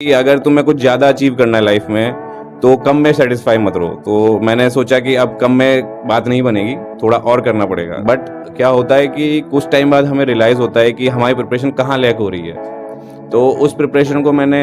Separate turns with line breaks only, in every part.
कि अगर तुम्हें कुछ ज़्यादा अचीव करना है लाइफ में तो कम में सेटिस्फाई मत रहो। तो मैंने सोचा कि अब कम में बात नहीं बनेगी, थोड़ा और करना पड़ेगा। बट क्या होता है कि कुछ टाइम बाद हमें रियलाइज़ होता है कि हमारी प्रिपरेशन कहाँ लैक हो रही है। तो उस प्रिपरेशन को मैंने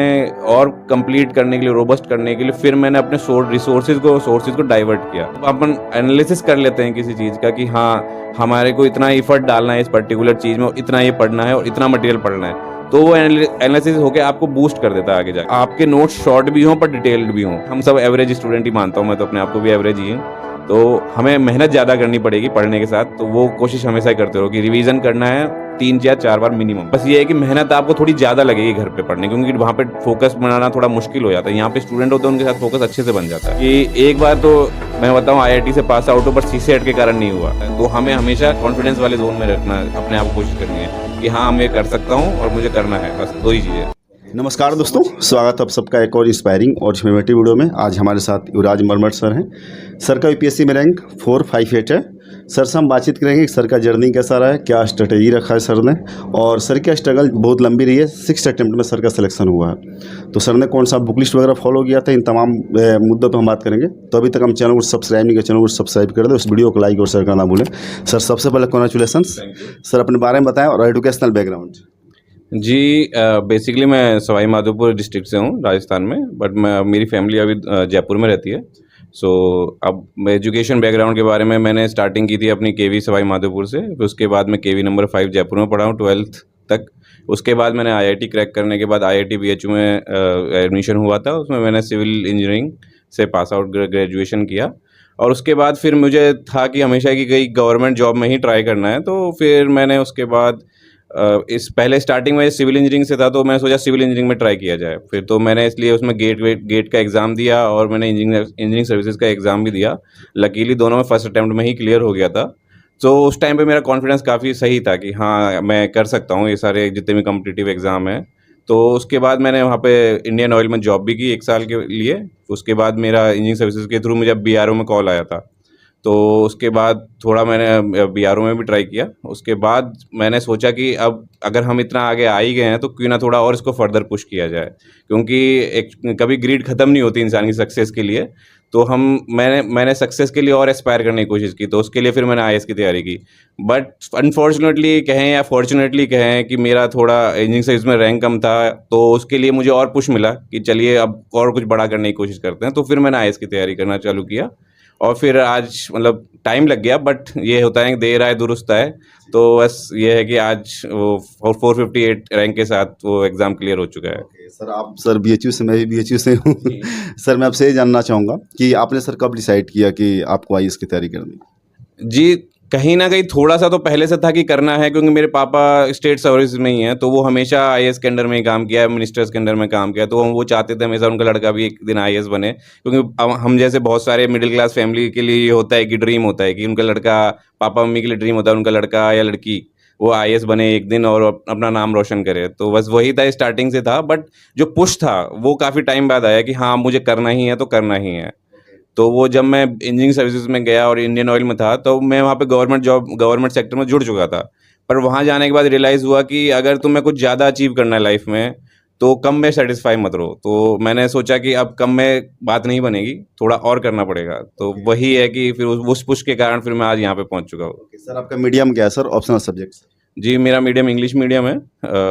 और कंप्लीट करने के लिए, रोबस्ट करने के लिए फिर मैंने अपने सोर्सेज को डाइवर्ट किया। अब अपन एनालिसिस कर लेते हैं किसी चीज़ का कि हाँ, हमारे को इतना एफर्ट डालना है इस पर्टिकुलर चीज़ में, इतना ये पढ़ना है और इतना मटेरियल पढ़ना है। तो वो एनालिसिस होकर आपको बूस्ट कर देता है आगे जाकर। आपके नोट्स शॉर्ट भी हों पर डिटेल्ड भी हों। हम सब एवरेज स्टूडेंट ही मानता हूँ, मैं तो अपने आप को भी एवरेज ही हूँ। तो हमें मेहनत ज़्यादा करनी पड़ेगी पढ़ने के साथ। तो वो कोशिश हमेशा ही करते रहो कि रिवीजन करना है 3 या 4 बार मिनिमम। बस ये है कि मेहनत आपको थोड़ी ज़्यादा लगेगी घर पे पढ़ने, क्योंकि वहाँ पे फोकस बनाना थोड़ा मुश्किल हो जाता है। यहाँ पे स्टूडेंट होते हैं, उनके साथ फोकस अच्छे से बन जाता है। कि एक बार तो मैं बताऊँ IIT से पास आउट हो, पर CCET के कारण नहीं हुआ। तो हमें हमेशा कॉन्फिडेंस वाले जोन में रखना, अपने आप को कोशिश करनी है कि हाँ, मैं कर सकता हूँ और मुझे करना है। बस 2 ही चीज़ें।
नमस्कार दोस्तों, स्वागत है आप सबका एक और इंस्पायरिंग और इन्फॉर्मेटिव वीडियो में। आज हमारे साथ युवराज मरमट सर हैं। सर का UPSC में रैंक 458 है। सर से हम बातचीत करेंगे कि सर का जर्नी कैसा रहा है, क्या स्ट्रेटेजी रखा है सर ने, और सर की स्ट्रगल बहुत लंबी रही है। 6 अटेम्प्ट में सर का सिलेक्शन हुआ है। तो सर ने कौन सा बुक लिस्ट वगैरह फॉलो किया था, इन तमाम मुद्दों पर हम बात करेंगे। तो अभी तक हम चैनल को सब्सक्राइब नहीं किया, चैनल को सब्सक्राइब कर दे, उस वीडियो को लाइक और शेयर करना भूलें। सर सबसे पहले कॉन्ग्रेचुलेसन्स। सर अपने बारे में बताएं और एजुकेशनल बैकग्राउंड।
जी, बेसिकली मैं सवाई माधोपुर डिस्ट्रिक्ट से हूँ, राजस्थान में। बट मेरी फैमिली अभी जयपुर में रहती है। सो अब एजुकेशन बैकग्राउंड के बारे में, मैंने स्टार्टिंग की थी अपनी KV सवाई माधोपुर से। फिर उसके बाद मैं KV नंबर 5 जयपुर में पढ़ा हूँ 12th तक। उसके बाद मैंने IIT क्रैक करने के बाद IIT BHU में एडमिशन हुआ था। उसमें मैंने सिविल इंजीनियरिंग से पास आउट ग्रेजुएशन किया। और उसके बाद फिर मुझे था कि हमेशा की कहीं गवर्नमेंट जॉब में ही ट्राई करना है। तो फिर मैंने उसके बाद इस पहले स्टार्टिंग में सिविल इंजीनियरिंग से था, तो मैंने सोचा सिविल इंजीनियरिंग में ट्राई किया जाए। फिर तो मैंने इसलिए उसमें गेट का एग्ज़ाम दिया और मैंने इंजीनियरिंग सर्विसेज का एग्ज़ाम भी दिया। लकीली दोनों में फर्स्ट अटैम्प्ट में ही क्लियर हो गया था। तो उस टाइम पे मेरा कॉन्फिडेंस काफ़ी सही था कि हाँ, मैं कर सकता हूँ ये सारे जितने भी कॉम्पिटिटिव एग्ज़ाम हैं। तो उसके बाद मैंने वहाँ पे इंडियन ऑयल में जॉब भी की 1 साल के लिए। उसके बाद मेरा इंजीनियरिंग सर्विसेज के थ्रू मुझे BRO में कॉल आया था। तो उसके बाद थोड़ा मैंने BRO में भी ट्राई किया। उसके बाद मैंने सोचा कि अब अगर हम इतना आगे आ ही गए हैं तो क्यों ना थोड़ा और इसको फर्दर पुश किया जाए, क्योंकि एक कभी ग्रीड ख़त्म नहीं होती इंसान की सक्सेस के लिए। तो मैंने सक्सेस के लिए और एस्पायर करने की कोशिश की। तो उसके लिए फिर मैंने IAS की तैयारी की। बट अनफॉर्चुनेटली कहें या फॉर्चुनेटली कहें कि मेरा थोड़ा इंजीनियरिंग सर्विस में रैंक कम था, तो उसके लिए मुझे और पुश मिला कि चलिए अब और कुछ बड़ा करने की कोशिश करते हैं। तो फिर मैंने IAS की तैयारी करना चालू किया। और फिर आज मतलब टाइम लग गया, बट ये होता है कि देर आए दुरुस्त आए। तो बस ये है कि आज वो 458 रैंक के साथ वो एग्ज़ाम क्लियर हो चुका है।
सर आप BHU से, मैं भी BHU से हूँ। सर मैं आपसे ये जानना चाहूँगा कि आपने सर कब डिसाइड किया कि आपको IAS की तैयारी करनी?
जी, कहीं न कहीं थोड़ा-सा तो पहले से था कि करना है, क्योंकि मेरे पापा स्टेट सर्विस में ही हैं। तो वो हमेशा IAS के अंडर में ही काम किया है, मिनिस्टर्स के अंडर में काम किया है। तो वो चाहते थे हमेशा उनका लड़का भी एक दिन IAS बने, क्योंकि अब हम जैसे बहुत सारे मिडिल क्लास फैमिली के लिए ये होता है कि ड्रीम होता है कि उनका लड़का, पापा-मम्मी के लिए ड्रीम होता है उनका लड़का या लड़की वो IAS बने एक दिन और अपना नाम रोशन करे। तो बस वही था, स्टार्टिंग से था। बट जो पुश था वो काफ़ी टाइम बाद आया कि हाँ, मुझे करना ही है तो करना ही है। तो वो जब मैं इंजीनियरिंग सर्विसेज में गया और इंडियन ऑयल में था, तो मैं वहाँ पे गवर्नमेंट सेक्टर में जुड़ चुका था। पर वहाँ जाने के बाद रियलाइज़ हुआ कि अगर तुम्हें कुछ ज़्यादा अचीव करना है लाइफ में तो कम में सेटिस्फाई मत रहो। तो मैंने सोचा कि अब कम में बात नहीं बनेगी, थोड़ा और करना पड़ेगा। तो वही है कि फिर उस पुश के कारण फिर मैं आज यहाँ पे पहुँच चुका हूँ।
सर आपका मीडियम क्या है सर, ऑप्शनल सब्जेक्ट्स?
जी, मेरा मीडियम इंग्लिश मीडियम है।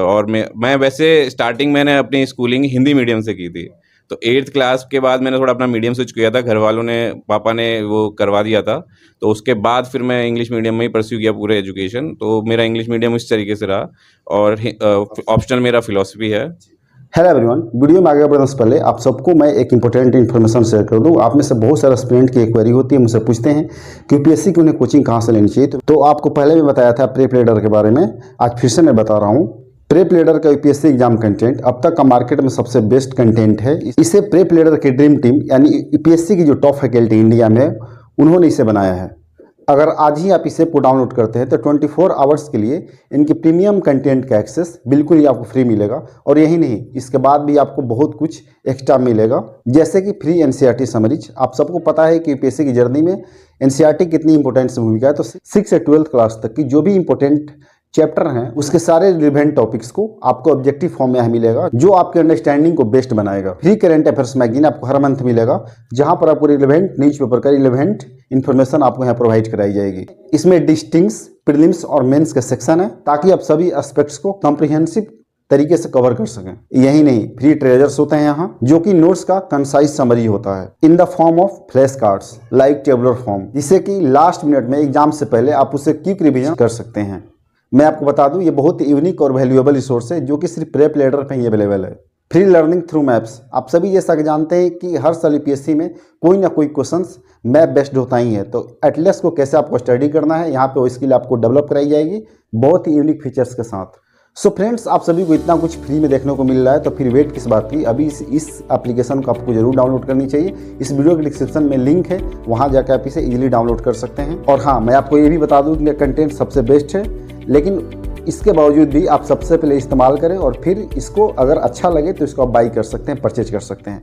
और मैं वैसे स्टार्टिंग मैंने अपनी स्कूलिंग हिंदी मीडियम से की थी। तो 8th क्लास के बाद मैंने थोड़ा अपना मीडियम स्विच किया था। घर वालों ने, पापा ने वो करवा दिया था। तो उसके बाद फिर मैं इंग्लिश मीडियम में ही परस्यू किया पूरे एजुकेशन। तो मेरा इंग्लिश मीडियम इस तरीके से रहा। और ऑप्शनल मेरा फ़िलॉसफी है।
हेलो एवरीवन, वीडियो में आगे बढ़ने से पहले आप सबको मैं एक इंपॉर्टेंट इन्फॉर्मेशन शेयर कर दूं। आप में से बहुत सारे स्टूडेंट की एक क्वेरी होती है, मुझसे पूछते हैं कि UPSC की उन्हें कोचिंग कहां से लेनी चाहिए। तो आपको पहले भी बताया था प्रेप लीडर के बारे में, आज फिर से मैं बता रहा हूं। प्रेप लीडर का UPSC एग्जाम कंटेंट अब तक का मार्केट में सबसे बेस्ट कंटेंट है। इसे प्रेप लीडर की ड्रीम टीम यानी UPSC की जो टॉप फैकल्टी इंडिया में है, उन्होंने इसे बनाया है। अगर आज ही आप इसे को डाउनलोड करते हैं तो 24 आवर्स के लिए इनकी प्रीमियम कंटेंट का एक्सेस बिल्कुल ही आपको फ्री मिलेगा। और यही नहीं, इसके बाद भी आपको बहुत कुछ एक्स्ट्रा मिलेगा, जैसे कि फ्री NCERT समरीज। आप सबको पता है कि UPSC की जर्नी में NCERT कितनी इंपॉर्टेंट भूमिका है। तो 6 से 12th क्लास तक की जो भी इंपॉर्टेंट चैप्टर हैं उसके सारे रिलेवेंट टॉपिक्स को आपको ऑब्जेक्टिव फॉर्म में यहाँ मिलेगा, जो आपके अंडरस्टैंडिंग को बेस्ट बनाएगा। फ्री करंट अफेयर्स मैगजीन आपको हर मंथ मिलेगा, जहां पर आपको रिलेवेंट न्यूज़पेपर का रिलेवेंट इन्फॉर्मेशन आपको यहाँ प्रोवाइड कराई जाएगी। इसमें डिस्टिंक्ट्स, प्रीलिम्स और मेंस का सेक्शन है, ताकि आप सभी एस्पेक्ट्स को कॉम्प्रिहेंसिव तरीके से कवर कर सकें। यही नहीं, फ्री ट्रेजर्स होते हैं यहाँ, जो कि नोट्स का कंसाइज समरी होता है in the form of flash cards like tabular form, जिससे कि लास्ट मिनट में एग्जाम से पहले आप उसे क्विक रिवीजन कर सकते हैं। मैं आपको बता दूं, ये बहुत ही यूनिक और वैल्यूएबल रिसोर्स है, जो कि सिर्फ प्रेप लेडर पे ही अवेलेबल है। फ्री लर्निंग थ्रू मैप्स, आप सभी जैसा कि जानते हैं कि हर साल यूपीएससी में कोई ना कोई क्वेश्चंस मैप बेस्ड होता ही है, तो एटलस को कैसे आपको स्टडी करना है, यहाँ पे वो स्किल आपको डेवलप कराई जाएगी बहुत ही यूनिक फीचर्स के साथ। सो फ्रेंड्स, आप सभी को इतना कुछ फ्री में देखने को मिल रहा है, तो फिर वेट किस बात की, अभी इस एप्लीकेशन को आपको जरूर डाउनलोड करनी चाहिए। इस वीडियो के डिस्क्रिप्शन में लिंक है, वहाँ जाकर आप इसे इजीली डाउनलोड कर सकते हैं। और हाँ, मैं आपको ये भी बता दूँ कि कंटेंट सबसे बेस्ट है, लेकिन इसके बावजूद भी आप सबसे पहले इस्तेमाल करें और फिर इसको अगर अच्छा लगे तो इसको आप बाई कर सकते हैं, परचेज कर सकते हैं।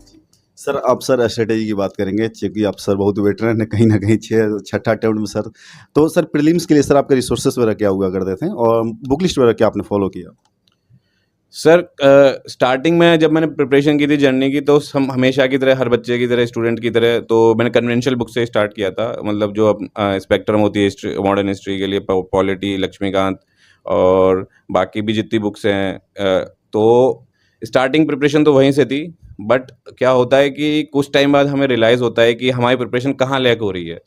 सर, अब सर स्ट्रेटेजी की बात करेंगे, क्योंकि आप सर बहुत वेटरन है, कहीं ना कहीं छठा अटेम्प्ट में सर। तो सर प्रीलिम्स के लिए सर आपके रिसोर्सेस वगैरह क्या हुआ करते थे, और बुक लिस्ट वगैरह क्या आपने फॉलो किया?
सर स्टार्टिंग में जब मैंने प्रिपरेशन की थी जर्नी की, तो हम हमेशा की तरह, हर बच्चे की तरह, स्टूडेंट की तरह, तो मैंने कन्वेंशनल बुक से स्टार्ट किया था। मतलब जो स्पेक्ट्रम होती है हिस्ट्री, मॉडर्न हिस्ट्री के लिए, पॉलिटी, लक्ष्मीकांत और बाकी भी जितनी बुक्स हैं, तो स्टार्टिंग प्रिपरेशन तो वहीं से थी। बट क्या होता है कि कुछ टाइम बाद हमें रियलाइज़ होता है कि हमारी प्रिपरेशन कहाँ लैक हो रही है।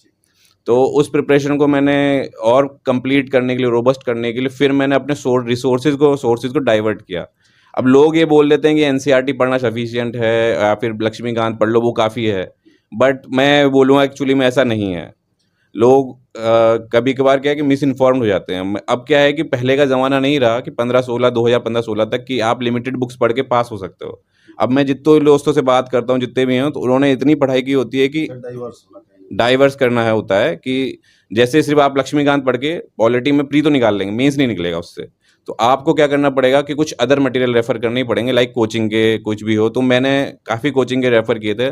तो उस प्रिपरेशन को मैंने और कंप्लीट करने के लिए, रोबस्ट करने के लिए, फिर मैंने अपने सोर्सेज को डाइवर्ट किया। अब लोग ये बोल देते हैं कि एनसीईआरटी पढ़ना सफिशिएंट है, या फिर लक्ष्मीकांत पढ़ लो, वो काफ़ी है। बट मैं बोलूँगा एक्चुअली में ऐसा नहीं है। लोग कभी कभार क्या है कि मिस इन्फॉर्म्ड हो जाते हैं। अब क्या है कि पहले का ज़माना नहीं रहा कि 2015-16 तक कि आप लिमिटेड बुक्स पढ़ के पास हो सकते हो। अब मैं जितने दोस्तों से बात करता हूँ, जितने भी हैं, तो उन्होंने इतनी पढ़ाई की होती है कि डाइवर्स करना है होता है, कि जैसे सिर्फ आप लक्ष्मीकांत पढ़ के पॉलिटी में प्री तो निकाल लेंगे, मेंस नहीं निकलेगा उससे। तो आपको क्या करना पड़ेगा कि कुछ अदर मटेरियल रेफर करने ही पड़ेंगे, लाइक कोचिंग के कुछ भी हो। तो मैंने काफ़ी कोचिंग के रेफर किए थे।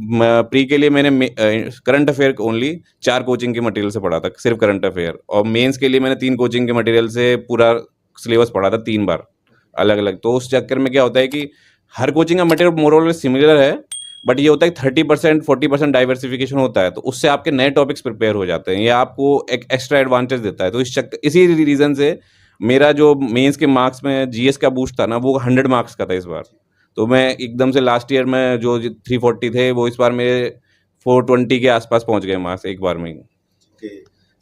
प्री के लिए मैंने करंट अफेयर ओनली 4 कोचिंग के मटेरियल से पढ़ा था, सिर्फ करंट अफेयर। और मेंस के लिए मैंने 3 कोचिंग के मटेरियल से पूरा सिलेबस पढ़ा था 3 बार अलग अलग। तो उस चक्कर में क्या होता है कि हर कोचिंग का मटेरियल मोर और लेस सिमिलर है, बट ये होता है 30% 40% डाइवर्सिफिकेशन होता है, तो उससे आपके नए टॉपिक्स प्रिपेयर हो जाते हैं। ये आपको एक एक्स्ट्रा एडवांटेज देता है। तो इसी रीज़न से मेरा जो मेंस के मार्क्स में जीएस का बूस्ट था ना, वो 100 मार्क्स का था इस बार। तो मैं एकदम से लास्ट ईयर में जो 340 थे, वो इस बार मेरे 420 के आसपास पहुंच गए मार्क्स एक बार में ही।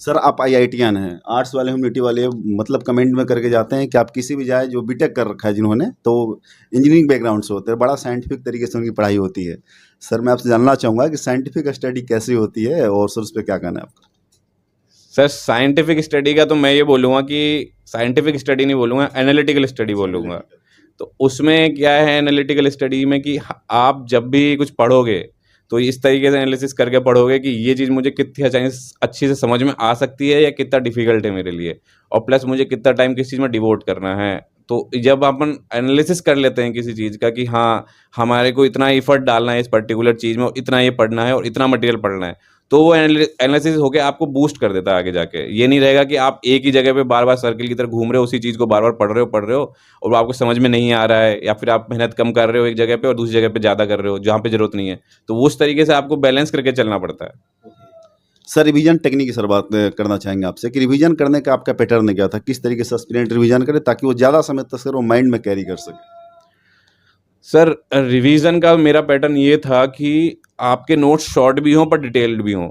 सर, आप IITian हैं, आर्ट्स वाले, ह्यूमैनिटी वाले, मतलब कमेंट में करके जाते हैं कि आप किसी भी जाए, जो बीटेक कर रखा है जिन्होंने, तो इंजीनियरिंग बैकग्राउंड से होते हैं, बड़ा साइंटिफिक तरीके से उनकी पढ़ाई होती है। सर, मैं आपसे जानना चाहूँगा कि साइंटिफिक स्टडी कैसी होती है, और सर उस पर क्या कहना है आपका?
सर, साइंटिफिक स्टडी का तो मैं ये बोलूँगा कि साइंटिफिक स्टडी नहीं बोलूँगा, एनालिटिकल स्टडी बोलूँगा। तो उसमें क्या है एनालिटिकल स्टडी में, कि आप जब भी कुछ पढ़ोगे तो इस तरीके से एनालिसिस करके पढ़ोगे कि ये चीज़ मुझे कितनी अच्छी से समझ में आ सकती है, या कितना डिफिकल्ट है मेरे लिए, और प्लस मुझे कितना टाइम किस चीज़ में डिवोट करना है। तो जब अपन एनालिसिस कर लेते हैं किसी चीज़ का कि हाँ, हमारे को इतना एफर्ट डालना है इस पर्टिकुलर चीज़ में, और इतना ये पढ़ना है और इतना मटेरियल पढ़ना है, तो वो एनालिसिस होके आपको बूस्ट कर देता है आगे जाके। ये नहीं रहेगा कि आप एक ही जगह पे बार बार सर्किल की तरह घूम रहे हो, उसी चीज़ को बार बार पढ़ रहे हो और वो आपको समझ में नहीं आ रहा है, या फिर आप मेहनत कम कर रहे हो एक जगह पे और दूसरी जगह पे ज़्यादा कर रहे हो जहाँ पे ज़रूरत नहीं है। तो उस तरीके से आपको बैलेंस करके चलना पड़ता है।
सर, रिवीजन टेक्निक की सर बात करना चाहेंगे आपसे कि रिवीजन करने का आपका पैटर्न क्या था, किस तरीके से एस्पिरेंट रिवीजन करे ताकि वो ज़्यादा समय तक सर वो माइंड में कैरी कर सके?
सर, रिवीजन का मेरा पैटर्न ये था कि आपके नोट्स शॉर्ट भी हों पर डिटेल्ड भी हों।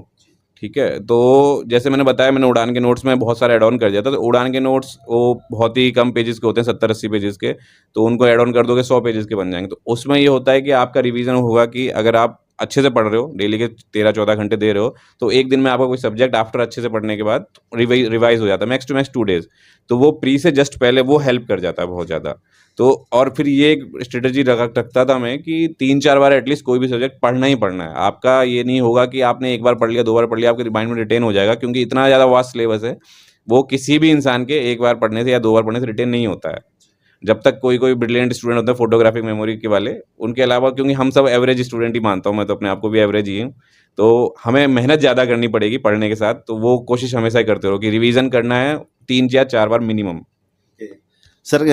ठीक है, तो जैसे मैंने बताया, मैंने उड़ान के नोट्स में बहुत सारा ऐड ऑन कर दिया था। तो उड़ान के नोट्स वो बहुत ही कम पेजेस के होते हैं, 70-80 पेजेस के, तो उनको ऐड ऑन कर दोगे 100 पेजेस के बन जाएंगे। तो उसमें ये होता है कि आपका रिवीजन होगा कि अगर आप अच्छे से पढ़ रहे हो, डेली के 13-14 घंटे दे रहे हो, तो एक दिन में आपका कोई सब्जेक्ट आफ्टर अच्छे से पढ़ने के बाद रिवाइज हो जाता है, मैक्स टू मैक्स 2 डेज। तो वो प्री से जस्ट पहले वो हेल्प कर जाता है बहुत ज़्यादा। तो और फिर ये एक स्ट्रेटजी रखता था मैं कि 3-4 बार एटलीस्ट कोई भी सब्जेक्ट पढ़ना ही पढ़ना है। आपका ये नहीं होगा कि आपने एक बार पढ़ लिया, 2 बार पढ़ लिया, आपके माइंड में रिटेन हो जाएगा, क्योंकि इतना ज़्यादा वास्ट सिलेबस है, वो किसी भी इंसान के एक बार पढ़ने से या 2 बार पढ़ने से रिटेन नहीं होता है। जब तक कोई कोई ब्रिलियंट स्टूडेंट होते हैं फोटोग्राफिक मेमोरी के वाले, उनके अलावा क्योंकि हम सब एवरेज स्टूडेंट ही मानता हूँ, मैं तो अपने आप को भी एवरेज ही हूँ, तो हमें मेहनत ज़्यादा करनी पड़ेगी पढ़ने के साथ, तो वो कोशिश हमेशा ही करते रहो कि रिवीजन करना है 3 या 4 बार मिनिमम।
सर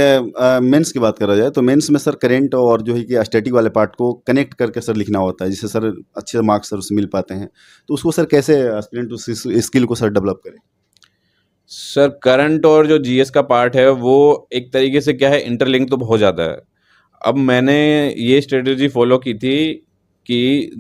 मेंस की बात करा जाए तो मेंस में सर करेंट और जो है कि स्टैटिक वाले पार्ट को कनेक्ट करके सर लिखना होता है, जिससे सर अच्छे मार्क्स सर उससे मिल पाते हैं। तो उसको सर कैसे एस्पिरेंट उस स्किल को सर डेवलप करें?
सर करंट और जो जीएस का पार्ट है वो एक तरीके से क्या है, इंटरलिंक तो बहुत ज़्यादा है। अब मैंने ये स्ट्रेटजी फॉलो की थी कि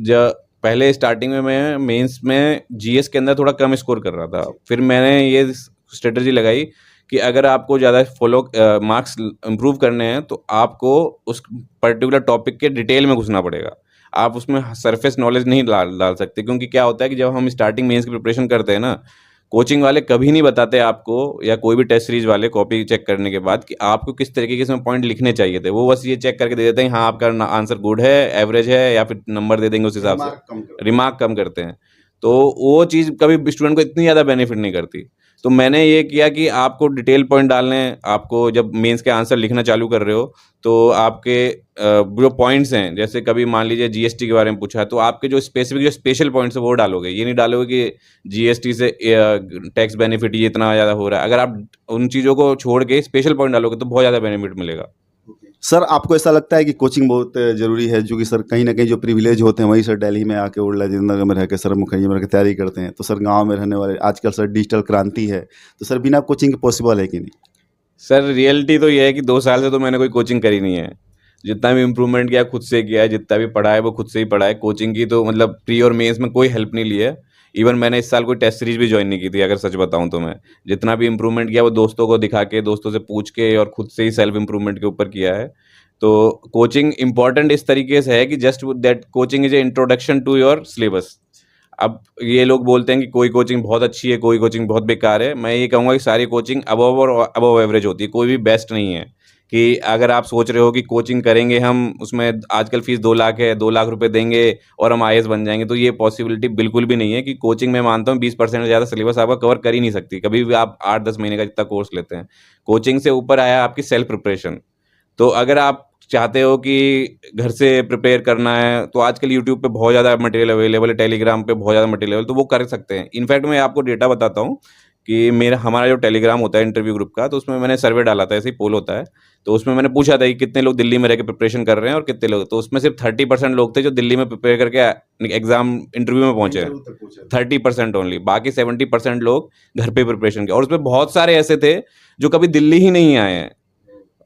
पहले स्टार्टिंग में मैं मेंस में जीएस के अंदर थोड़ा कम स्कोर कर रहा था, फिर मैंने ये स्ट्रेटजी लगाई कि अगर आपको ज़्यादा फॉलो मार्क्स इम्प्रूव करने हैं तो आपको उस पर्टिकुलर टॉपिक के डिटेल में घुसना पड़ेगा। आप उसमें सरफेस नॉलेज नहीं डाल सकते, क्योंकि क्या होता है कि जब हम स्टार्टिंग मेंस की प्रिपरेशन करते हैं ना, कोचिंग वाले कभी नहीं बताते आपको, या कोई भी टेस्ट सीरीज वाले कॉपी चेक करने के बाद, कि आपको किस तरीके के इसमें पॉइंट लिखने चाहिए थे। वो बस ये चेक करके दे देते हैं हाँ आपका आंसर गुड है, एवरेज है, या फिर नंबर दे देंगे उस हिसाब से, रिमार्क कम करते हैं। तो वो चीज़ कभी स्टूडेंट को इतनी ज़्यादा बेनिफिट नहीं करती। तो मैंने ये किया कि आपको डिटेल पॉइंट डालने हैं। आपको जब मेंस के आंसर लिखना चालू कर रहे हो तो आपके जो पॉइंट्स हैं, जैसे कभी मान लीजिए जीएसटी के बारे में पूछा है, तो आपके जो स्पेसिफिक जो स्पेशल पॉइंट्स है वो डालोगे। ये नहीं डालोगे कि जीएसटी से टैक्स बेनिफिट ये इतना ज़्यादा हो रहा है। अगर आप उन चीज़ों को छोड़ के स्पेशल पॉइंट डालोगे तो बहुत ज़्यादा बेनिफिट मिलेगा।
सर आपको ऐसा लगता है कि कोचिंग बहुत ज़रूरी है, जो कि सर कहीं ना कहीं जो प्रिविलेज होते हैं वही सर दिल्ली में आके उड़ला जिंदगी में रह के सर मुखर्जी में रह के तैयारी करते हैं, तो सर गांव में रहने वाले आजकल सर डिजिटल क्रांति है, तो सर बिना कोचिंग के पॉसिबल है कि नहीं?
सर रियलिटी तो ये है कि 2 साल से तो मैंने कोई कोचिंग करी नहीं है। जितना भी इम्प्रूवमेंट किया खुद से किया है, जितना भी पढ़ा है वो खुद से ही पढ़ा है। कोचिंग की तो मतलब प्री और मेंस में कोई हेल्प नहीं ली है। इवन मैंने इस साल कोई टेस्ट सीरीज भी ज्वाइन नहीं की थी, अगर सच बताऊं तो। मैं जितना भी इम्प्रूवमेंट किया वो दोस्तों को दिखा के, दोस्तों से पूछ के और खुद से ही सेल्फ इम्प्रूवमेंट के ऊपर किया है। तो कोचिंग इंपॉर्टेंट इस तरीके से है कि just that coaching is a introduction to your syllabus. अब ये लोग बोलते हैं कि कोई कोचिंग बहुत अच्छी है, कोई कोचिंग बहुत बेकार है। मैं ये कहूँगा कि सारी कोचिंग अबव और अबव एवरेज होती है, कोई भी बेस्ट नहीं है। कि अगर आप सोच रहे हो कि कोचिंग करेंगे हम, उसमें आजकल फीस 2 लाख है, 2 लाख रुपए देंगे और हम आईएएस बन जाएंगे, तो ये पॉसिबिलिटी बिल्कुल भी नहीं है। कि कोचिंग में मानता हूँ 20% से ज़्यादा सिलेबस आपका कवर कर ही नहीं सकती, कभी भी आप 8-10 महीने का जितना कोर्स लेते हैं। कोचिंग से ऊपर आया आपकी सेल्फ प्रिपरेशन। तो अगर आप चाहते हो कि घर से प्रिपेयर करना है, तो आजकल यूट्यूब पे बहुत ज़्यादा मटेरियल अवेलेबल है, टेलीग्राम पे बहुत ज़्यादा मटेरियल, तो वो कर सकते हैं। इनफैक्ट मैं आपको डेटा बताता हूँ कि हमारा जो टेलीग्राम होता है इंटरव्यू ग्रुप का, तो उसमें मैंने सर्वे डाला था, ऐसे ही पोल होता है। तो उसमें मैंने पूछा था कि कितने लोग दिल्ली में रह के प्रिपरेशन कर रहे हैं और कितने लोग, तो उसमें सिर्फ 30% लोग थे जो दिल्ली में प्रिपेयर करके एग्जाम इंटरव्यू में पहुंचे हैं। 30% ओनली, बाकी 70% लोग घर पे प्रिपरेशन किया। और उसमें बहुत सारे ऐसे थे जो कभी दिल्ली ही नहीं आए हैं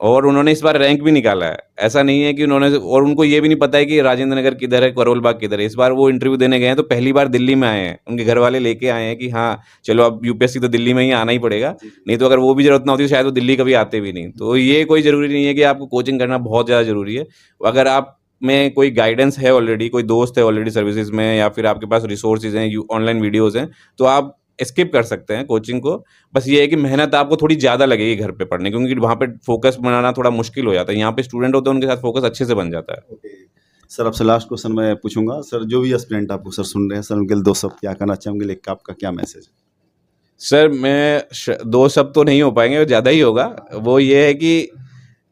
और उन्होंने इस बार रैंक भी निकाला है। ऐसा नहीं है कि उन्होंने, और उनको ये भी नहीं पता है कि राजेंद्र नगर किधर है, करोल बाग किधर है। इस बार वो इंटरव्यू देने गए हैं तो पहली बार दिल्ली में आए हैं, उनके घर वाले लेके आए हैं कि हाँ चलो अब यूपीएससी तो दिल्ली में ही आना ही पड़ेगा, नहीं तो अगर वो भी जरूरत ना होती तो शायद वो दिल्ली कभी आते भी नहीं। तो ये कोई ज़रूरी नहीं है कि आपको कोचिंग करना बहुत ज़्यादा ज़रूरी है। अगर आप में कोई गाइडेंस है ऑलरेडी, कोई दोस्त है ऑलरेडी सर्विसेज में, या फिर आपके पास रिसोर्सेज हैं, ऑनलाइन वीडियोज़ हैं, तो आप स्किप कर सकते हैं कोचिंग को। बस ये है कि मेहनत आपको थोड़ी ज़्यादा लगेगी घर पे पढ़ने, क्योंकि वहाँ पे फोकस बनाना थोड़ा मुश्किल हो जाता है। यहाँ पे स्टूडेंट होते हैं, उनके साथ फोकस अच्छे से बन जाता है।
सर आपसे लास्ट क्वेश्चन मैं पूछूंगा सर, जो भी एस्पिरेंट आपको सर सुन रहे हैं सर, उनके लिए 2 शब्द क्या कहना चाहेंगे, लेकिन आपका क्या मैसेज है?
सर मैं 2 शब्द तो नहीं हो पाएंगे, ज़्यादा ही होगा। वो ये है कि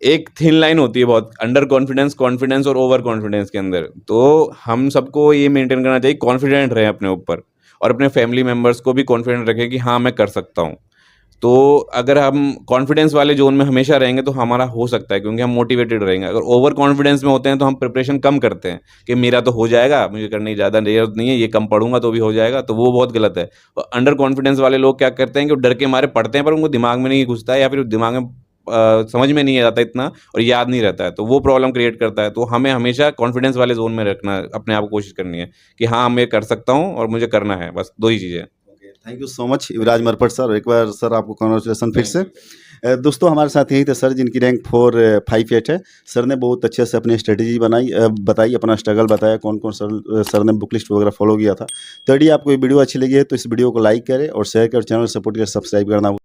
एक थिन लाइन होती है बहुत, अंडर कॉन्फिडेंस, कॉन्फिडेंस और ओवर कॉन्फिडेंस के अंदर। तो हम सबको ये मेंटेन करना चाहिए, कॉन्फिडेंट रहें अपने ऊपर, और अपने फैमिली मेम्बर्स को भी कॉन्फिडेंट रखें कि हाँ मैं कर सकता हूँ। तो अगर हम कॉन्फिडेंस वाले जोन में हमेशा रहेंगे तो हमारा हो सकता है, क्योंकि हम मोटिवेटेड रहेंगे। अगर ओवर कॉन्फिडेंस में होते हैं तो हम प्रिपरेशन कम करते हैं कि मेरा तो हो जाएगा, मुझे करने की ज़्यादा जरूरत नहीं है, ये कम पढ़ूंगा तो भी हो जाएगा, तो वो बहुत गलत है। और अंडर कॉन्फिडेंस वाले लोग क्या करते हैं कि वो डर के मारे पढ़ते हैं पर उनको दिमाग में नहीं घुसता है, या फिर दिमाग में समझ में नहीं आता इतना और याद नहीं रहता है, तो वो प्रॉब्लम क्रिएट करता है। तो हमें हमेशा कॉन्फिडेंस वाले जोन में रखना, अपने आप को कोशिश करनी है कि हाँ मैं कर सकता हूँ और मुझे करना है, बस 2 ही चीज़ें।
Thank you so much Yuvraj Marpat sir, एक बार सर आपको कॉन्ग्रेचुलेसन फिर से। दोस्तों हमारे साथ यही थे सर जिनकी रैंक 458 है। सर ने बहुत अच्छे से अपनी स्ट्रेटेजी बताई, अपना स्ट्रगल बताया, कौन कौन सर ने बुक लिस्ट वगैरह फॉलो किया था। तो यदि आपको ये वीडियो अच्छी लगी है तो इस वीडियो को लाइक करें और शेयर करें, चैनल सपोर्ट करें, सब्सक्राइब करना